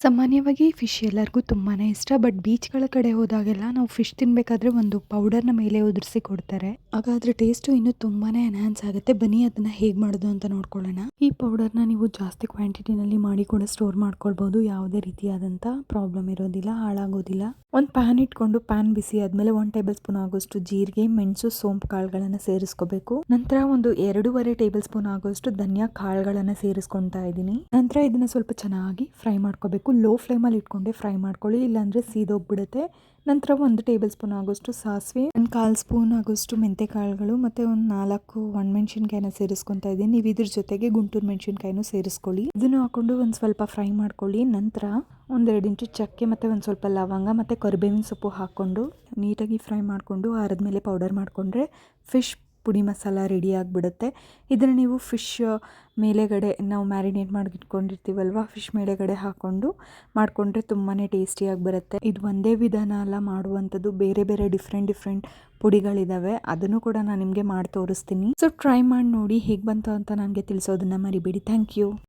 ಸಾಮಾನ್ಯವಾಗಿ ಫಿಶ್ ಎಲ್ಲರಿಗೂ ತುಂಬಾ ಇಷ್ಟ. ಬಟ್ ಬೀಚ್‌ಗಳ ಕಡೆ ಹೋದಾಗೆಲ್ಲ ನಾವು ಫಿಶ್ ತಿನ್ನಬೇಕಾದ್ರೆ ಒಂದು ಪೌಡರ್‌ನ ಮೇಲೆ ಉದುರಿಸಿ ಕೊಡ್ತಾರೆ. ಆಗ ಅದ್ರ ಟೇಸ್ಟು ಇನ್ನೂ ತುಂಬಾನೇ ಎನ್ಹಾನ್ಸ್ ಆಗುತ್ತೆ. ಬನ್ನಿ ಅದನ್ನ ಹೇಗೆ ಮಾಡೋದು ಅಂತ ನೋಡ್ಕೊಳ್ಳೋಣ. ಈ ಪೌಡರ್‌ನ ನೀವು ಜಾಸ್ತಿ ಕ್ವಾಂಟಿಟಿನಲ್ಲಿ ಮಾಡಿ ಕೂಡ ಸ್ಟೋರ್ ಮಾಡ್ಕೊಳ್ಬಹುದು. ಯಾವುದೇ ರೀತಿಯಾದಂಥ ಪ್ರಾಬ್ಲಮ್ ಇರೋದಿಲ್ಲ, ಹಾಳಾಗೋದಿಲ್ಲ. ಒಂದು ಪ್ಯಾನ್ ಇಟ್ಕೊಂಡು ಪ್ಯಾನ್ ಬಿಸಿ ಆದಮೇಲೆ 1 ಟೇಬಲ್ ಸ್ಪೂನ್ ಆಗೋಷ್ಟು ಜೀರಿಗೆ, ಮೆಣಸು, ಸೋಂಪು ಕಾಳುಗಳನ್ನು ಸೇರಿಸ್ಕೋಬೇಕು. ನಂತರ ಒಂದು 2.5 ಟೇಬಲ್ ಸ್ಪೂನ್ ಆಗೋಷ್ಟು ಧನಿಯಾ ಕಾಳುಗಳನ್ನು ಸೇರಿಸ್ಕೊತಾ ಇದ್ದೀನಿ. ನಂತರ ಇದನ್ನ ಸ್ವಲ್ಪ ಚೆನ್ನಾಗಿ ಫ್ರೈ ಮಾಡ್ಕೋಬೇಕು. ಲೋ ಫ್ಲೇಮಲ್ಲಿ ಇಟ್ಕೊಂಡೆ ಫ್ರೈ ಮಾಡ್ಕೊಳ್ಳಿ, ಇಲ್ಲಾಂದರೆ ಸೀದೋಗ್ಬಿಡುತ್ತೆ. ನಂತರ 1 ಟೇಬಲ್ ಸ್ಪೂನ್ ಆಗೋಷ್ಟು ಸಾಸಿವೆ, ಒಂದು 1/4 ಸ್ಪೂನ್ ಆಗೋಷ್ಟು ಮೆಂತೆ ಕಾಳುಗಳು ಮತ್ತು ಒಂದು 4 ಒಣಮೆಣಸಿನ್ಕಾಯಿನ ಸೇರಿಸ್ಕೊತಾ ಇದ್ದೀನಿ. ನೀವು ಇದ್ರ ಜೊತೆಗೆ ಗುಂಟೂರು ಮೆಣಸಿನ್ಕಾಯಿನೂ ಸೇರಿಸ್ಕೊಳ್ಳಿ. ಇದನ್ನು ಹಾಕೊಂಡು ಒಂದು ಸ್ವಲ್ಪ ಫ್ರೈ ಮಾಡ್ಕೊಳ್ಳಿ. ನಂತರ 1-2 ಇಂಚು ಚಕ್ಕೆ ಮತ್ತು ಒಂದು ಸ್ವಲ್ಪ ಲವಂಗ ಮತ್ತು ಕರಿಬೇವಿನ ಸೊಪ್ಪು ಹಾಕ್ಕೊಂಡು ನೀಟಾಗಿ ಫ್ರೈ ಮಾಡಿಕೊಂಡು ಆರಿದ್ಮೇಲೆ ಪೌಡರ್ ಮಾಡಿಕೊಂಡ್ರೆ ಫಿಶ್ ಪುಡಿ ಮಸಾಲ ರೆಡಿ ಆಗಿಬಿಡುತ್ತೆ. ಇದನ್ನು ನೀವು ಫಿಶ್ ಮೇಲೆಗಡೆ ನಾವು ಮ್ಯಾರಿನೇಟ್ ಮಾಡಿ ಇಟ್ಕೊಂಡಿರ್ತೀವಲ್ವ, ಫಿಶ್ ಮೇಲೆಗಡೆ ಹಾಕ್ಕೊಂಡು ಮಾಡಿಕೊಂಡ್ರೆ ತುಂಬಾ ಟೇಸ್ಟಿಯಾಗಿ ಬರುತ್ತೆ. ಇದು ಒಂದೇ ವಿಧಾನ ಅಲ್ಲ ಮಾಡುವಂಥದ್ದು, ಬೇರೆ ಬೇರೆ ಡಿಫ್ರೆಂಟ್ ಪುಡಿಗಳಿದ್ದಾವೆ. ಅದನ್ನು ಕೂಡ ನಾನು ನಿಮಗೆ ಮಾಡಿ ತೋರಿಸ್ತೀನಿ. ಸೊ ಟ್ರೈ ಮಾಡಿ ನೋಡಿ, ಹೇಗೆ ಬಂತು ಅಂತ ನನಗೆ ತಿಳಿಸೋದನ್ನು ಮರಿಬೇಡಿ. Thank you.